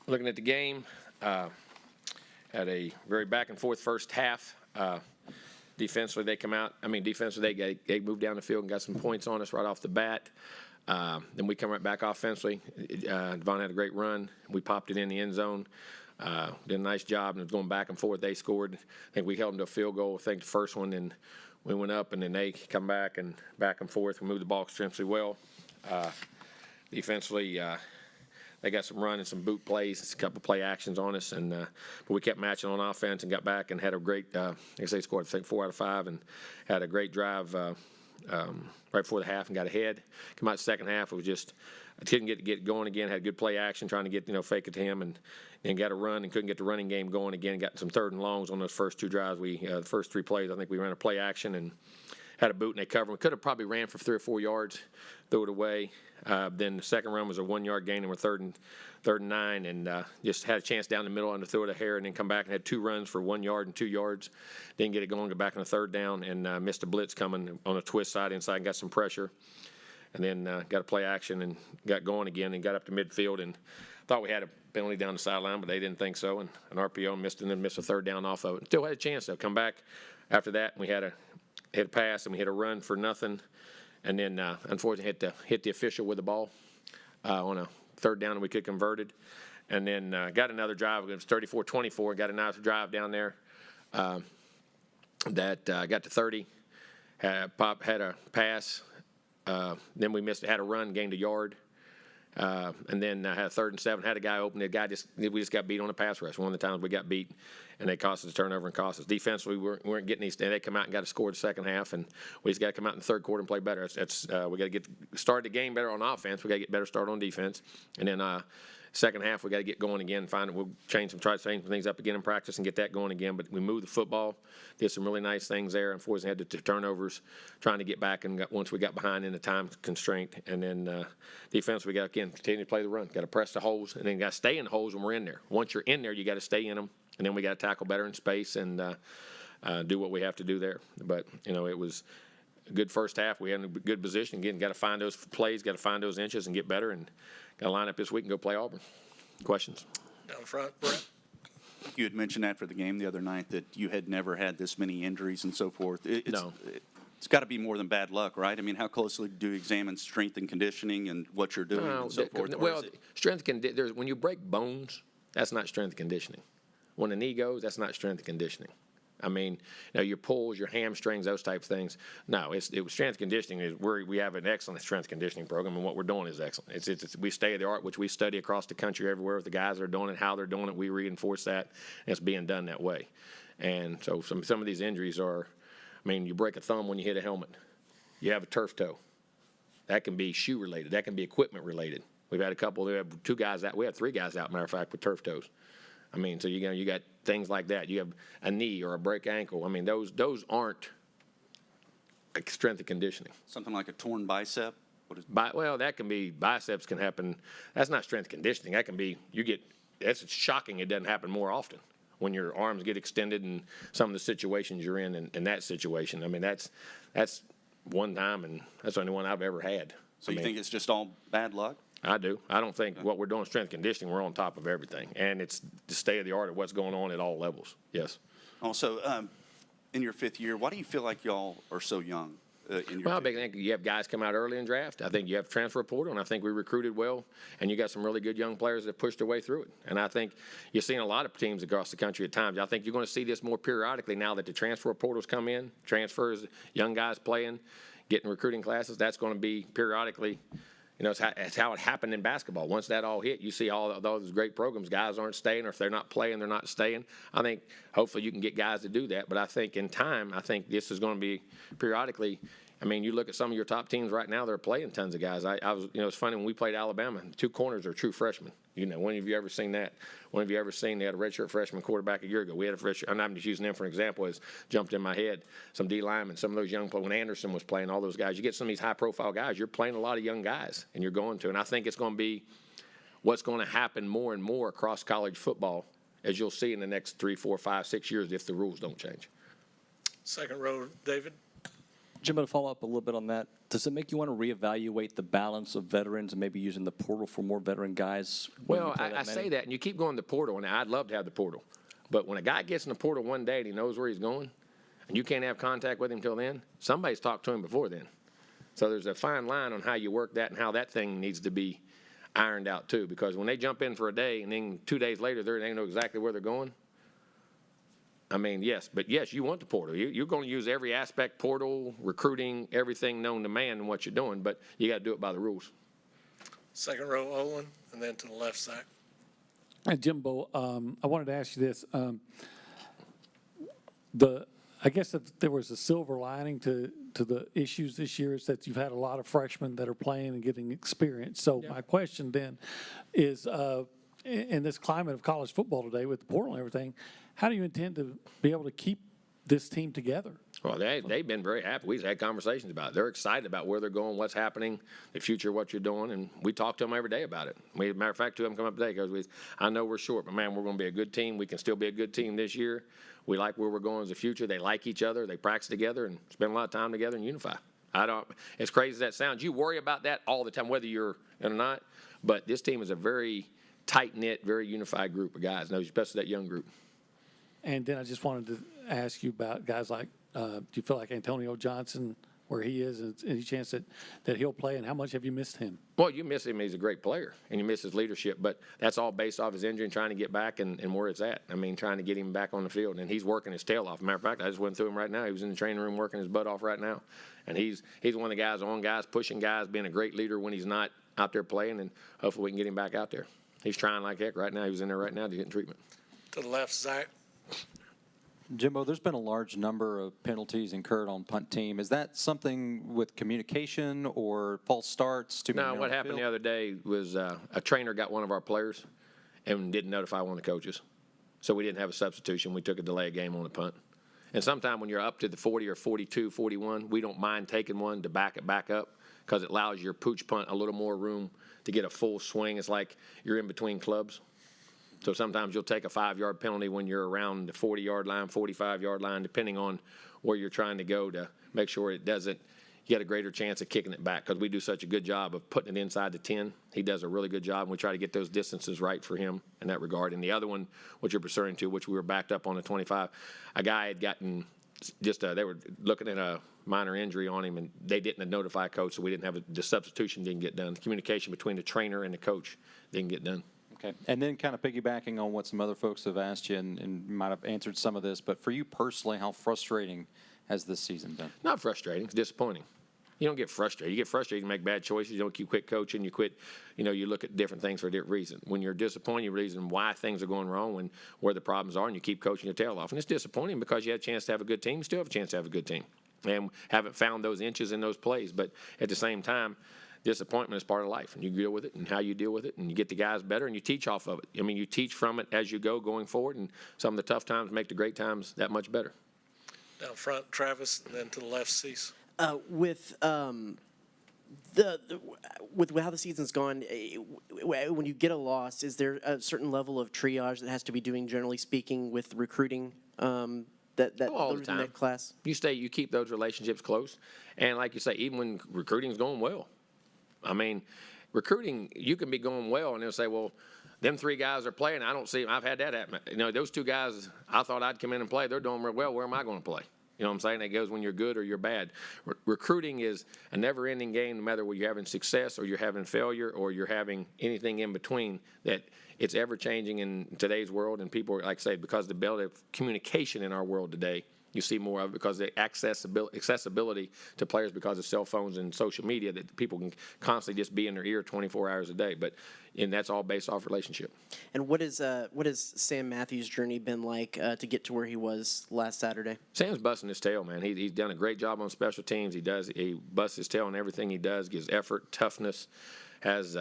looking at the game, had a very back and forth first half. Defensively, they moved down the field and got some points on us right off the bat. Then we come right back offensively. Devon had a great run. We popped it in the end zone. Did a nice job, and it was going back and forth. They scored. I think we held them to a field goal. I think the first one, and we went up, and then they come back and forth. We moved the ball extremely well. Defensively, they got some run and some boot plays, a couple play actions on us, and but we kept matching on offense and got back and had a great. I guess they scored, I think, 4 out of 5, and had a great drive right before the half and got ahead. Come out the second half, it was just I couldn't get going again. Had good play action, trying to get fake it to him, and got a run and couldn't get the running game going again. Got some third and longs on those first 2 drives. The first 3 plays, I think we ran a play action and had a boot and they covered. We could have probably ran for 3 or 4 yards, threw it away. Then the second run was a 1-yard gain, and we're third and 9, and just had a chance down the middle and to throw it a hair, and then come back and had 2 runs for 1 yard and 2 yards. Didn't get it going, got back on the third down, and missed a blitz coming on a twist side inside and got some pressure. And then got a play action and got going again and got up to midfield and thought we had a penalty down the sideline, but they didn't think so. And an RPO missed and then missed a third down off of it. Still had a chance, though. Come back after that, and we had a hit a pass and we hit a run for nothing. And then, unfortunately, hit the official with the ball on a third down, and we could convert it. And then got another drive. It was 34-24. Got a nice drive down there that got to 30. Had a pass. Then we had a run, gained a yard. And then had a 3rd and 7. Had a guy open. We just got beat on the pass rush. One of the times we got beat, and they cost us a turnover and cost us. Defensively, we weren't getting these. They come out and got to score the second half, and we just got to come out in the third quarter and play better. We got to get started the game better on offense. We got to get better start on defense, and then second half we got to get going again. We'll try to change some things up again in practice and get that going again. But we moved the football, did some really nice things there. Unfortunately, had the turnovers, trying to get back, and once we got behind in the time constraint, and then defense we got to continue to play the run. Got to press the holes, and then got to stay in the holes when we're in there. Once you're in there, you got to stay in them, and then we got to tackle better in space and do what we have to do there. But it was a good first half. We had a good position. Again, got to find those plays, got to find those inches and get better, and got to line up this week and go play Auburn. Questions? Down front, Brett. You had mentioned after the game the other night that you had never had this many injuries and so forth. It's got to be more than bad luck, right? I mean, how closely do you examine strength and conditioning and what you're doing and so forth? Well, when you break bones, that's not strength and conditioning. When the knee goes, that's not strength and conditioning. I mean, your pulls, your hamstrings, those type of things. No, it was strength conditioning. We have an excellent strength conditioning program, and what we're doing is excellent. We state of the art, which we study across the country everywhere with the guys that are doing it, how they're doing it. We reinforce that, and it's being done that way. And so some of these injuries are, you break a thumb when you hit a helmet. You have a turf toe. That can be shoe related. That can be equipment related. We've had a couple. We have 2 guys out. We had 3 guys out, matter of fact, with turf toes. So you got things like that. You have a knee or a break ankle. Those aren't strength and conditioning. Something like a torn bicep? That can be, biceps can happen. That's not strength conditioning. That can be, that's shocking it doesn't happen more often when your arms get extended and some of the situations you're in that situation. That's one time, and that's the only one I've ever had. So you think it's just all bad luck? I do. I don't think what we're doing strength conditioning, we're on top of everything. And it's the state of the art of what's going on at all levels. Yes. Also, in your 5th year, why do you feel like y'all are so young? I think you have guys come out early in draft. I think you have transfer portal, and I think we recruited well. And you got some really good young players that pushed their way through it. And I think you're seeing a lot of teams across the country at times. I think you're going to see this more periodically now that the transfer portals come in, transfers, young guys playing, getting recruiting classes. That's going to be periodically. It's how it happened in basketball. Once that all hit, you see all those great programs. Guys aren't staying, or if they're not playing, they're not staying. I think hopefully you can get guys to do that. But I think in time, this is going to be periodically. You look at some of your top teams right now; they're playing tons of guys. It's funny when we played Alabama. 2 corners are true freshmen. When have you ever seen that? When have you ever seen they had a redshirt freshman quarterback a year ago? We had a freshman. I'm just using them for an example. As jumped in my head, some D linemen, some of those young players. When Anderson was playing, all those guys. You get some of these high-profile guys. You're playing a lot of young guys, and you're going to. And I think it's going to be what's going to happen more and more across college football, as you'll see in the next 3, 4, 5, 6 years if the rules don't change. Second row, David. Jimbo, to follow up a little bit on that, does it make you want to reevaluate the balance of veterans and maybe using the portal for more veteran guys? Well, I say that, and you keep going to the portal, and I'd love to have the portal. But when a guy gets in the portal one day and he knows where he's going, and you can't have contact with him till then, somebody's talked to him before then. So there's a fine line on how you work that and how that thing needs to be ironed out too. Because when they jump in for a day and then 2 days later they know exactly where they're going, I mean, yes, you want the portal. You're going to use every aspect, portal, recruiting, everything known to man and what you're doing, but you got to do it by the rules. Second row, Olin, and then to the left, Zach. Jimbo, I wanted to ask you this. I guess if there was a silver lining to the issues this year is that you've had a lot of freshmen that are playing and getting experience. So my question then is, in this climate of college football today with the portal and everything, how do you intend to be able to keep this team together? Well, they've been very happy. We've had conversations about it. They're excited about where they're going, what's happening, the future, what you're doing, and we talk to them every day about it. As a matter of fact, two of them come up today because I know we're short, but, man, we're going to be a good team. We can still be a good team this year. We like where we're going as a future. They like each other. They practice together and spend a lot of time together and unify. As crazy as that sounds, you worry about that all the time, whether you're in or not, but this team is a very tight-knit, very unified group of guys, especially that young group. And then I just wanted to ask you about guys like, do you feel like Antonio Johnson, where he is, any chance that he'll play, and how much have you missed him? Well, you miss him. He's a great player, and you miss his leadership, but that's all based off his injury and trying to get back and where it's at. I mean, trying to get him back on the field, and he's working his tail off. Matter of fact, I just went through him right now. He was in the training room working his butt off right now, and he's one of the guys on guys, pushing guys, being a great leader when he's not out there playing, and hopefully we can get him back out there. He's trying like heck right now. He was in there right now to get treatment. To the left, Zach. Jimbo, there's been a large number of penalties incurred on punt team. Is that something with communication or false starts? No, what happened the other day was a trainer got one of our players and didn't notify one of the coaches. So we didn't have a substitution. We took a delay game on the punt. And sometime when you're up to the 40 or 42, 41, we don't mind taking one to back it back up because it allows your pooch punt a little more room to get a full swing. It's like you're in between clubs. So sometimes you'll take a 5-yard penalty when you're around the 40-yard line, 45-yard line, depending on where you're trying to go to make sure it doesn't – you get a greater chance of kicking it back because we do such a good job of putting it inside the 10. He does a really good job, and we try to get those distances right for him in that regard. And the other one, which you're referring to, which we were backed up on the 25, a guy had gotten just they were looking at a minor injury on him, and they didn't notify coach, so we didn't have the substitution didn't get done. The communication between the trainer and the coach didn't get done. Okay. And then kind of piggybacking on what some other folks have asked you and might have answered some of this, but for you personally, how frustrating has this season been? Not frustrating. It's disappointing. You don't get frustrated. You get frustrated, you make bad choices. You quit coaching. You quit, you look at different things for a different reason. When you're disappointed, you reason why things are going wrong and where the problems are, and you keep coaching your tail off. And it's disappointing because you had a chance to have a good team, still have a chance to have a good team, and haven't found those inches in those plays. But at the same time, disappointment is part of life, and you deal with it and how you deal with it, and you get the guys better, and you teach off of it. I mean, you teach from it as you go going forward, and some of the tough times make the great times that much better. Down front, Travis, and then to the left, Cease. With how the season's gone, when you get a loss, is there a certain level of triage that has to be doing, generally speaking, with recruiting all the time. that class? You keep those relationships close, and like you say, even when recruiting's going well, I mean, recruiting, you can be going well, and they'll say, well, them 3 guys are playing. I don't see them. I've had that happen. Those 2 guys, I thought I'd come in and play. They're doing real well. Where am I going to play? You know what I'm saying? It goes when you're good or you're bad. Recruiting is a never-ending game, no matter whether you're having success or you're having failure or you're having anything in between, that it's ever-changing in today's world. And people, like I say, because of the ability of communication in our world today, you see more of it because of the accessibility to players because of cell phones and social media, that people can constantly just be in their ear 24 hours a day. And that's all based off relationship. And what has Sam Matthews' journey been like to get to where he was last Saturday? Sam's busting his tail, man. He's done a great job on special teams. He busts his tail on everything he does, gives effort, toughness, has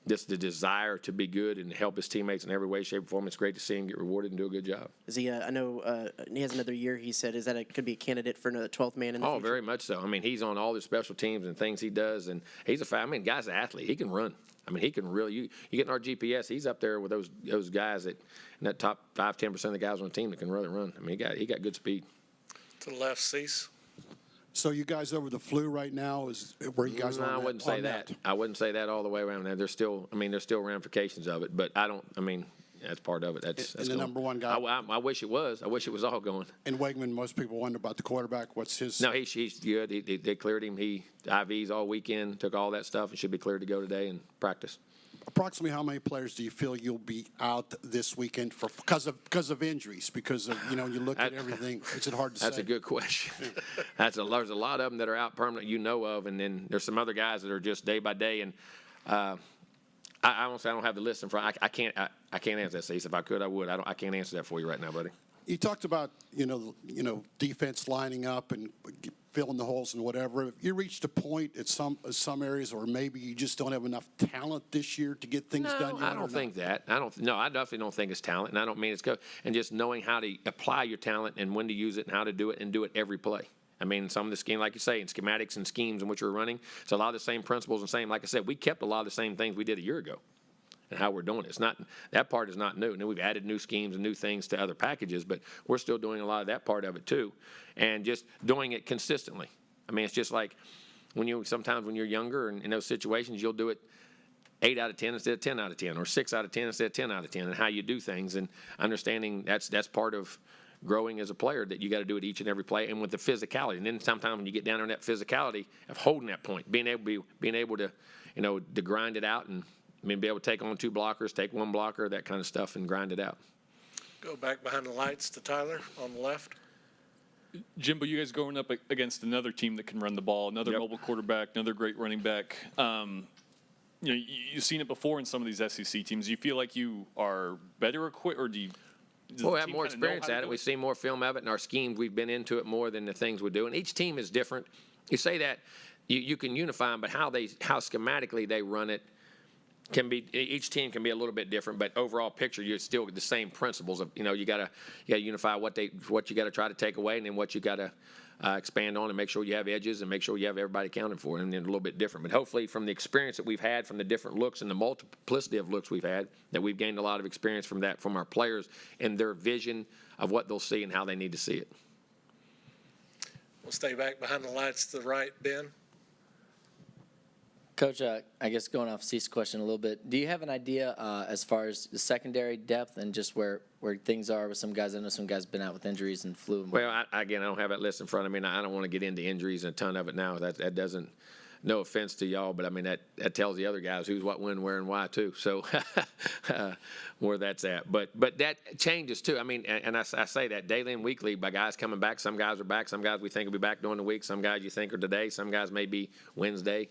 just the desire to be good and help his teammates in every way, shape, or form. It's great to see him get rewarded and do a good job. Is he? I know he has another year. He said, could be a candidate for another 12th man in the future? Oh, very much so. I mean, he's on all the special teams and things he does, and he's guy's an athlete. He can run. I mean, he can really. You get in our GPS, he's up there with those guys in that top 5-10% of the guys on the team that can really run. I mean, he got good speed. To the left, Cease. So you guys over the flu right now is where you guys No, are I on wouldn't that, say that. I wouldn't say that all the way around there. There's still ramifications of it, but that's part of it. That's And the going. number one guy- I wish it was. I wish it was all going. And Wegman, most people wonder about the quarterback. What's his? No, he's good. They cleared him. He IVs all weekend, took all that stuff, and should be cleared to go today and practice. Approximately how many players do you feel you'll be out this weekend because of injuries? Because of, you look at everything. It's hard to say. That's a good question. There's a lot of them that are out permanent, of, and then there's some other guys that are just day by day. And I honestly, I don't have the list in front. I can't answer that, Cease. If I could, I would. I can't answer that for you right now, buddy. You talked about defense lining up and filling the holes and whatever. Have you reached a point at some areas, or maybe you just don't have enough talent this year to get things done? No, I don't think that. I definitely don't think it's talent, and I don't mean it's and just knowing how to apply your talent and when to use it and how to do it and do it every play. I mean, some of the scheme, like you say, in schematics and schemes in which we're running, it's a lot of the same principles and like I said, we kept a lot of the same things we did a year ago. And how we're doing it. It's not, that part is not new. And then we've added new schemes and new things to other packages, but we're still doing a lot of that part of it too. And just doing it consistently. I mean, it's just like sometimes when you're younger and in those situations, you'll do it 8 out of 10 instead of 10 out of 10, or 6 out of 10 instead of 10 out of 10, and how you do things. And understanding that's part of growing as a player, that you got to do it each and every play, and with the physicality. And then sometimes when you get down on that physicality of holding that point, being able to to grind it out and be able to take on 2 blockers, take 1 blocker, that kind of stuff, and grind it out. Go back behind the lights to Tyler on the left. Jimbo, you guys going up against another team that can run the ball, another mobile quarterback, another great running back. You've seen it before in some of these SEC teams. Do you feel like you are better equipped, or does Well, we the have team more kinda know experience how to at it. do We've seen more film of it, and our schemes, we've been into it more than the things we do. And each team is different. You say that you can unify them, but how schematically they run it each team can be a little bit different, but overall picture, you're still the same principles of, you gotta unify what you gotta try to take away, and then what you gotta expand on, and make sure you have edges and make sure you have everybody accounted for, and then a little bit different. But hopefully from the experience that we've had, from the different looks and the multiplicity of looks we've had, that we've gained a lot of experience from that, from our players and their vision of what they'll see and how they need to see it. We'll stay back behind the lights to the right, Ben. Coach, I guess going off Cease's question a little bit, do you have an idea as far as the secondary depth and just where things are with some guys? I know some guys have been out with injuries and flu. Well, I don't have that list in front of me, and I don't want to get into injuries and a ton of it now. That doesn't, no offense to y'all, but I mean, that tells the other guys who's what, when, where, and why too. So where that's at. But that changes too. I mean, and I say that daily and weekly by guys coming back. Some guys are back. Some guys we think will be back during the week. Some guys you think are today. Some guys may be Wednesday.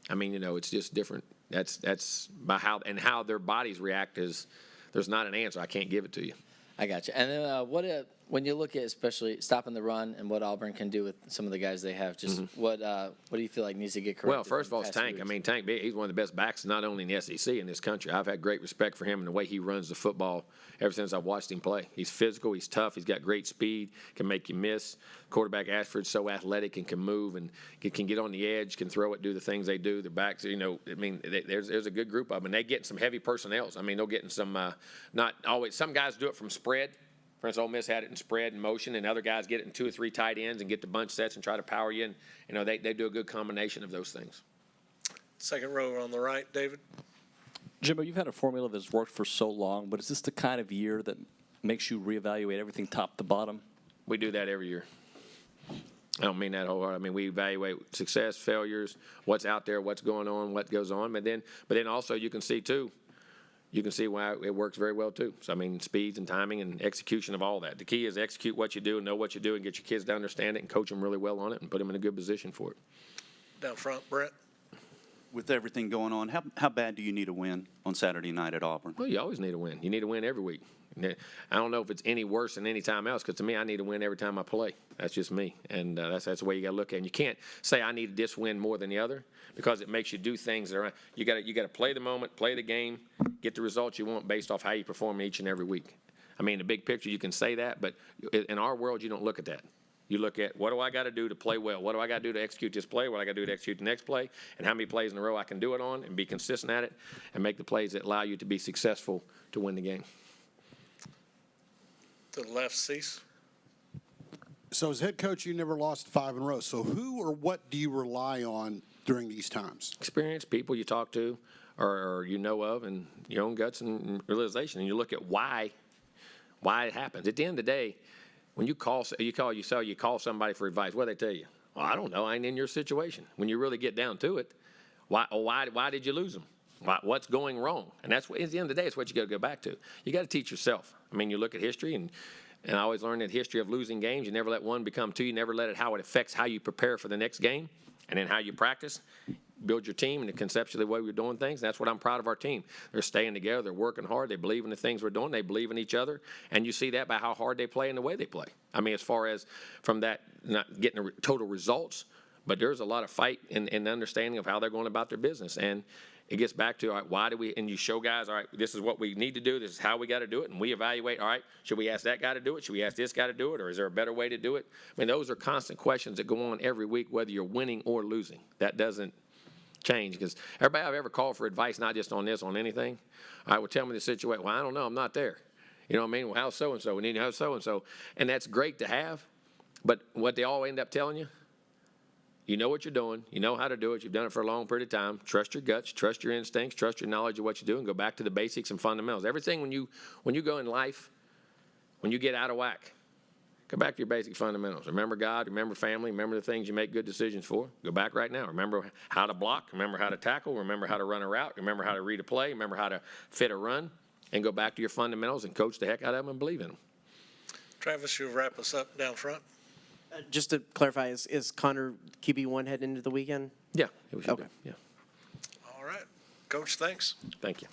I mean, it's just different. That's by how their bodies react is, there's not an answer. I can't give it to you. I got you. And then when you look at especially stopping the run and what Auburn can do with some of the guys they have, just what do you feel like needs to get corrected? Well, first of all, it's Tank. I mean, Tank, he's one of the best backs, not only in the SEC, in this country. I've had great respect for him and the way he runs the football ever since I've watched him play. He's physical, he's tough, he's got great speed, can make you miss. Quarterback Ashford's so athletic and can move and can get on the edge, can throw it, do the things they do. The backs, I mean, there's a good group of them. And they get some heavy personnels. I mean, they're getting some, not always, some guys do it from spread. For instance, Ole Miss had it in spread and motion, and other guys get it in 2 or 3 tight ends and get the bunch sets and try to power you. And, they do a good combination of those things. Second row on the right, David. Jimbo, you've had a formula that's worked for so long, but is this the kind of year that makes you reevaluate everything top to bottom? We do that every year. I don't mean that wholeheartedly. I mean, we evaluate success, failures, what's out there, what's going on, what goes on. But then also you can see, too, why it works very well, too. So, I mean, speeds and timing and execution of all that. The key is execute what you do and know what you do and get your kids to understand it and coach them really well on it and put them in a good position for it. Down front, Brett. With everything going on, how bad do you need a win on Saturday night at Auburn? Well, you always need a win. You need a win every week. I don't know if it's any worse than any time else, because to me, I need a win every time I play. That's just me, and that's the way you got to look at it. And you can't say I need this win more than the other, because it makes you do things that are. You got to play the moment, play the game, get the results you want based off how you perform each and every week. I mean, the big picture, you can say that, but in our world, you don't look at that. You look at, what do I got to do to play well? What do I got to do to execute this play? What do I got to do to execute the next play? And how many plays in a row I can do it on and be consistent at it and make the plays that allow you to be successful to win the game. To the left, Cease. So as head coach, you never lost 5 in a row. So who or what do you rely on during these times? Experienced people you talk to or you know of, and your own guts and realization, and you look at why it happens. At the end of the day, when you call somebody for advice, what do they tell you? Well, I don't know. I ain't in your situation. When you really get down to it, why did you lose them? What's going wrong? And that's what, at the end of the day, it's what you got to go back to. You got to teach yourself. I mean, you look at history, and I always learned that history of losing games, you never let one become two. You never let it how it affects how you prepare for the next game, and then how you practice, build your team, and conceptually the way we're doing things. That's what I'm proud of our team. They're staying together. They're working hard. They believe in the things we're doing. They believe in each other, and you see that by how hard they play and the way they play. I mean, as far as from that, not getting the total results, but there's a lot of fight and understanding of how they're going about their business. And it gets back to, all right, why do we, and you show guys, all right, this is what we need to do, this is how we got to do it, and we evaluate, all right, should we ask that guy to do it, should we ask this guy to do it, or is there a better way to do it? I mean, those are constant questions that go on every week, whether you're winning or losing. That doesn't change, because everybody I've ever called for advice, not just on this, on anything, I would tell me the situation, well, I don't know, I'm not there. You know what I mean? Well, how's so-and-so? We need to have so-and-so. And that's great to have, but what they all end up telling you, you know what you're doing. You know how to do it. You've done it for a long period of time. Trust your guts. Trust your instincts. Trust your knowledge of what you do, and go back to the basics and fundamentals. Everything when you go in life, when you get out of whack, go back to your basic fundamentals. Remember God. Remember family. Remember the things you make good decisions for. Go back right now. Remember how to block. Remember how to tackle. Remember how to run a route. Remember how to read a play. Remember how to fit a run. And go back to your fundamentals and coach the heck out of them and believe in them. Travis, you'll wrap us up down front. Just to clarify, is Connor QB1 heading into the weekend? Yeah, it was Okay. Yeah. All right. Coach, thanks. Thank you.